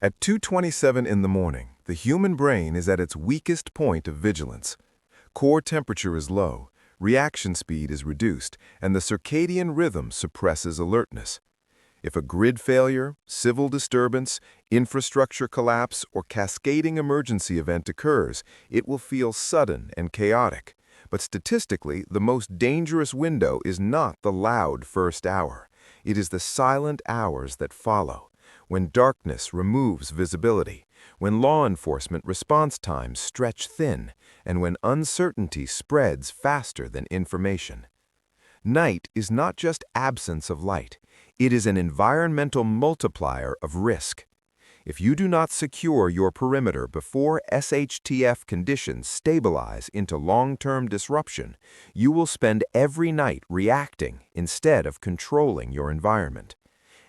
At 2:27 in the morning, the human brain is at its weakest point of vigilance. Core temperature is low, reaction speed is reduced, and the circadian rhythm suppresses alertness. If a grid failure, civil disturbance, infrastructure collapse, or cascading emergency event occurs, it will feel sudden and chaotic. But statistically, the most dangerous window is not the loud first hour. It is the silent hours that follow, when darkness removes visibility, when law enforcement response times stretch thin, and when uncertainty spreads faster than information. Night is not just absence of light. It is an environmental multiplier of risk. If you do not secure your perimeter before SHTF conditions stabilize into long-term disruption, you will spend every night reacting instead of controlling your environment.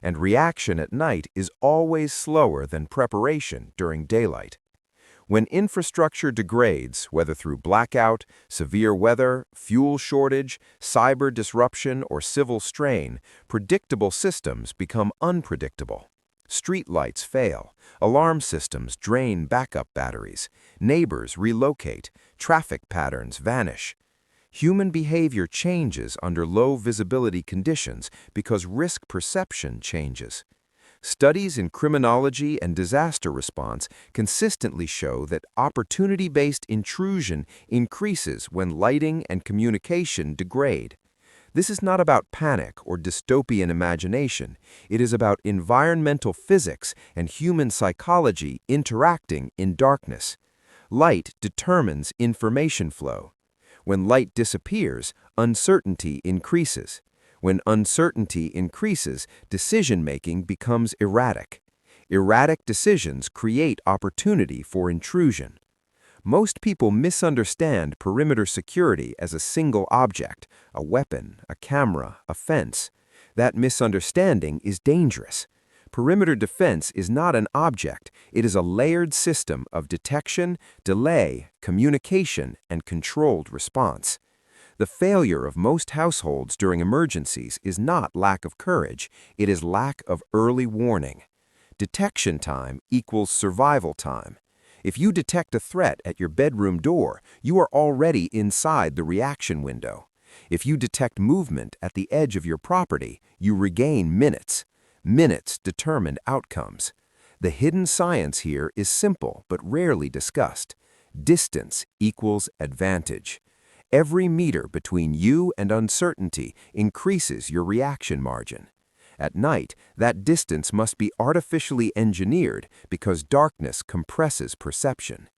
And reaction at night is always slower than preparation during daylight. When infrastructure degrades, whether through blackout, severe weather, fuel shortage, cyber disruption, or civil strain, predictable systems become unpredictable. Street lights fail, alarm systems drain backup batteries, neighbors relocate, traffic patterns vanish. Human behavior changes under low visibility conditions because risk perception changes. Studies in criminology and disaster response consistently show that opportunity-based intrusion increases when lighting and communication degrade. This is not about panic or dystopian imagination. It is about environmental physics and human psychology interacting in darkness. Light determines information flow. When light disappears, uncertainty increases. When uncertainty increases, decision-making becomes erratic. Erratic decisions create opportunity for intrusion. Most people misunderstand perimeter security as a single object, a weapon, a camera, a fence. That misunderstanding is dangerous. Perimeter defense is not an object, it is a layered system of detection, delay, communication, and controlled response. The failure of most households during emergencies is not lack of courage, it is lack of early warning. Detection time equals survival time. If you detect a threat at your bedroom door, you are already inside the reaction window. If you detect movement at the edge of your property, you regain minutes. Minutes determine outcomes. The hidden science here is simple but rarely discussed. Distance equals advantage. Every meter between you and uncertainty increases your reaction margin. At night, that distance must be artificially engineered because darkness compresses perception.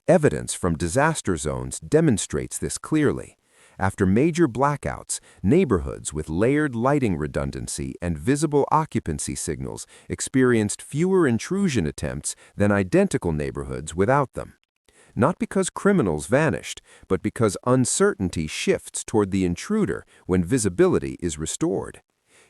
Evidence from disaster zones demonstrates this clearly. After major blackouts, neighborhoods with layered lighting redundancy and visible occupancy signals experienced fewer intrusion attempts than identical neighborhoods without them. Not because criminals vanished, but because uncertainty shifts toward the intruder when visibility is restored.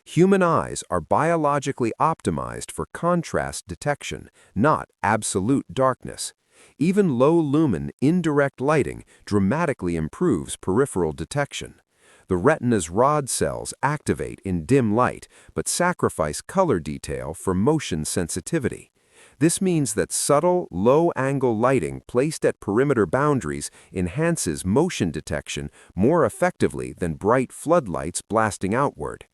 Human eyes are biologically optimized for contrast detection, not absolute darkness. Even low-lumen, indirect lighting dramatically improves peripheral detection. The retina's rod cells activate in dim light, but sacrifice color detail for motion sensitivity. This means that subtle, low-angle lighting placed at perimeter boundaries enhances motion detection more effectively than bright floodlights blasting outward.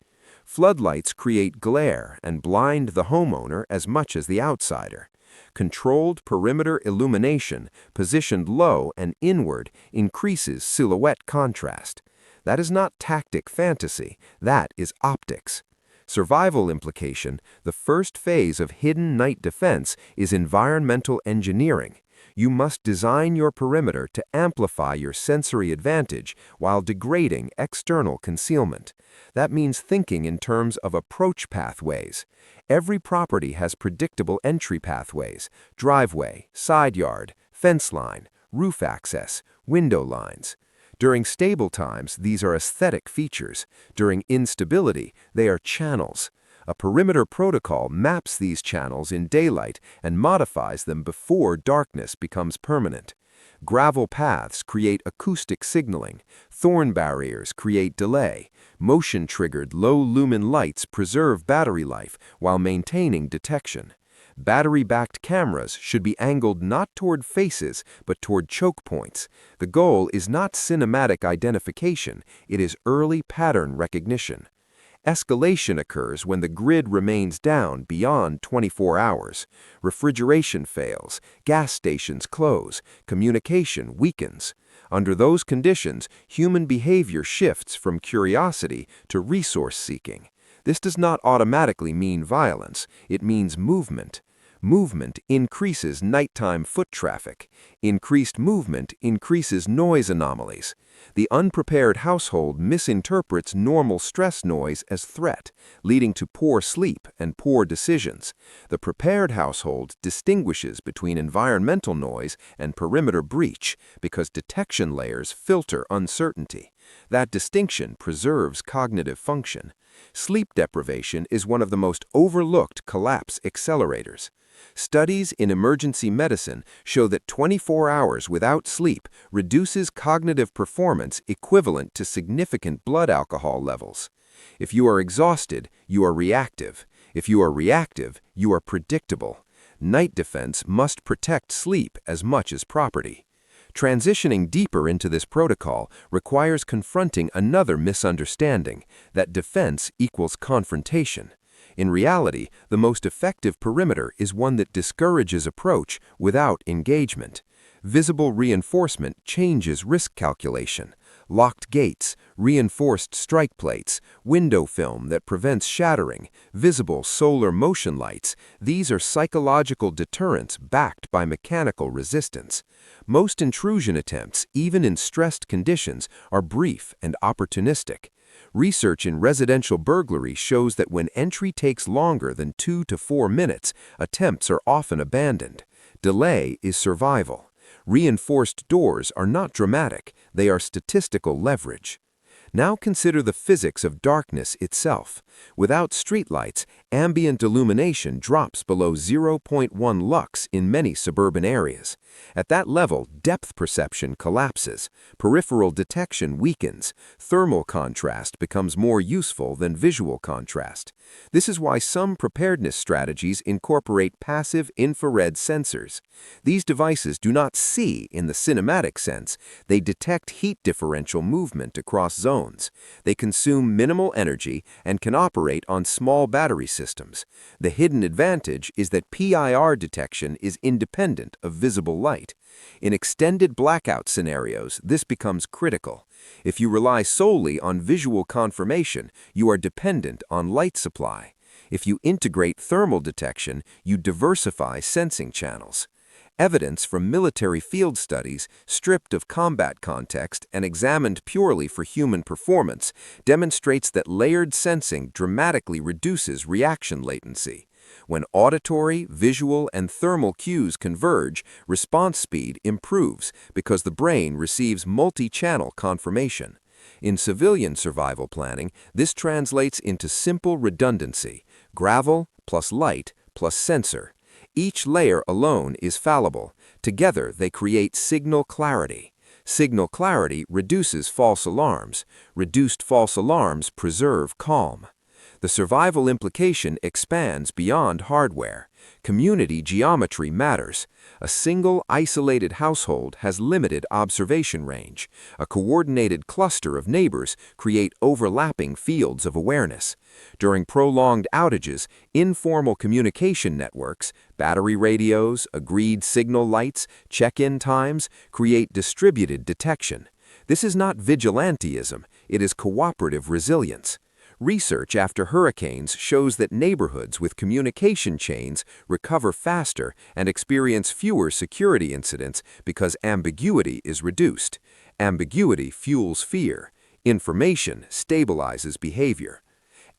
Floodlights create glare and blind the homeowner as much as the outsider. Controlled perimeter illumination, positioned low and inward, increases silhouette contrast. That is not tactic fantasy, that is optics. Survival implication, the first phase of hidden night defense is environmental engineering. You must design your perimeter to amplify your sensory advantage while degrading external concealment. That means thinking in terms of approach pathways. Every property has predictable entry pathways: driveway, side yard, fence line, roof access, window lines. During stable times, these are aesthetic features. During instability, they are channels. A perimeter protocol maps these channels in daylight and modifies them before darkness becomes permanent. Gravel paths create acoustic signaling. Thorn barriers create delay. Motion-triggered low-lumen lights preserve battery life while maintaining detection. Battery-backed cameras should be angled not toward faces, but toward choke points. The goal is not cinematic identification, it is early pattern recognition. Escalation occurs when the grid remains down beyond 24 hours. Refrigeration fails, gas stations close, communication weakens. Under those conditions, human behavior shifts from curiosity to resource seeking. This does not automatically mean violence, it means movement. Movement increases nighttime foot traffic. Increased movement increases noise anomalies. The unprepared household misinterprets normal stress noise as threat, leading to poor sleep and poor decisions. The prepared household distinguishes between environmental noise and perimeter breach because detection layers filter uncertainty. That distinction preserves cognitive function. Sleep deprivation is one of the most overlooked collapse accelerators. Studies in emergency medicine show that 24 hours without sleep reduces cognitive performance equivalent to significant blood alcohol levels. If you are exhausted, you are reactive. If you are reactive, you are predictable. Night defense must protect sleep as much as property. Transitioning deeper into this protocol requires confronting another misunderstanding, that defense equals confrontation. In reality, the most effective perimeter is one that discourages approach without engagement. Visible reinforcement changes risk calculation. Locked gates, reinforced strike plates, window film that prevents shattering, visible solar motion lights, these are psychological deterrents backed by mechanical resistance. Most intrusion attempts, even in stressed conditions, are brief and opportunistic. Research in residential burglary shows that when entry takes longer than 2 to 4 minutes, attempts are often abandoned. Delay is survival. Reinforced doors are not dramatic, they are statistical leverage. Now consider the physics of darkness itself. Without streetlights, ambient illumination drops below 0.1 lux in many suburban areas. At that level, depth perception collapses, peripheral detection weakens, thermal contrast becomes more useful than visual contrast. This is why some preparedness strategies incorporate passive infrared sensors. These devices do not see in the cinematic sense, they detect heat differential movement across zones. They consume minimal energy and can operate on small battery systems. The hidden advantage is that PIR detection is independent of visible light. In extended blackout scenarios, this becomes critical. If you rely solely on visual confirmation, you are dependent on light supply. If you integrate thermal detection, you diversify sensing channels. Evidence from military field studies, stripped of combat context and examined purely for human performance, demonstrates that layered sensing dramatically reduces reaction latency. When auditory, visual, and thermal cues converge, response speed improves because the brain receives multi-channel confirmation. In civilian survival planning, this translates into simple redundancy: gravel plus light plus sensor. Each layer alone is fallible. Together, they create signal clarity. Signal clarity reduces false alarms. Reduced false alarms preserve calm. The survival implication expands beyond hardware. Community geometry matters. A single, isolated household has limited observation range. A coordinated cluster of neighbors create overlapping fields of awareness. During prolonged outages, informal communication networks, battery radios, agreed signal lights, check-in times, create distributed detection. This is not vigilantism, it is cooperative resilience. Research after hurricanes shows that neighborhoods with communication chains recover faster and experience fewer security incidents because ambiguity is reduced. Ambiguity fuels fear. Information stabilizes behavior.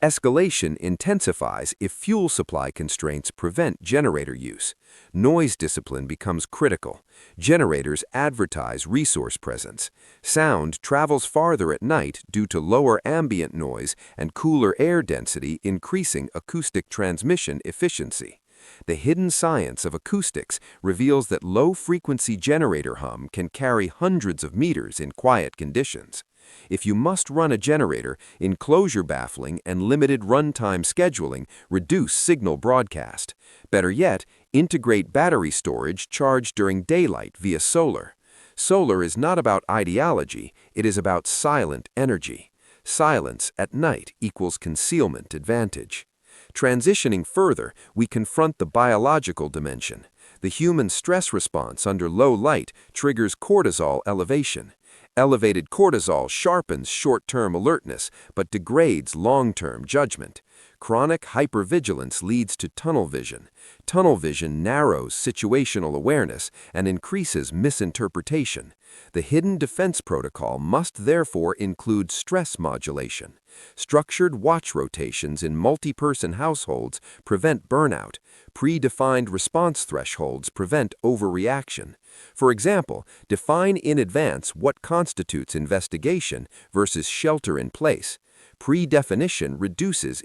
Escalation intensifies if fuel supply constraints prevent generator use. Noise discipline becomes critical. Generators advertise resource presence. Sound travels farther at night due to lower ambient noise and cooler air density, increasing acoustic transmission efficiency. The hidden science of acoustics reveals that low-frequency generator hum can carry hundreds of meters in quiet conditions. If you must run a generator, enclosure baffling and limited runtime scheduling reduce signal broadcast. Better yet, integrate battery storage charged during daylight via solar. Solar is not about ideology, it is about silent energy. Silence at night equals concealment advantage. Transitioning further, we confront the biological dimension. The human stress response under low light triggers cortisol elevation. Elevated cortisol sharpens short-term alertness but degrades long-term judgment. Chronic hypervigilance leads to tunnel vision. Tunnel vision narrows situational awareness and increases misinterpretation. The hidden defense protocol must therefore include stress modulation. Structured watch rotations in multi-person households prevent burnout. Predefined response thresholds prevent overreaction. For example, define in advance what constitutes investigation versus shelter in place. Pre-definition reduces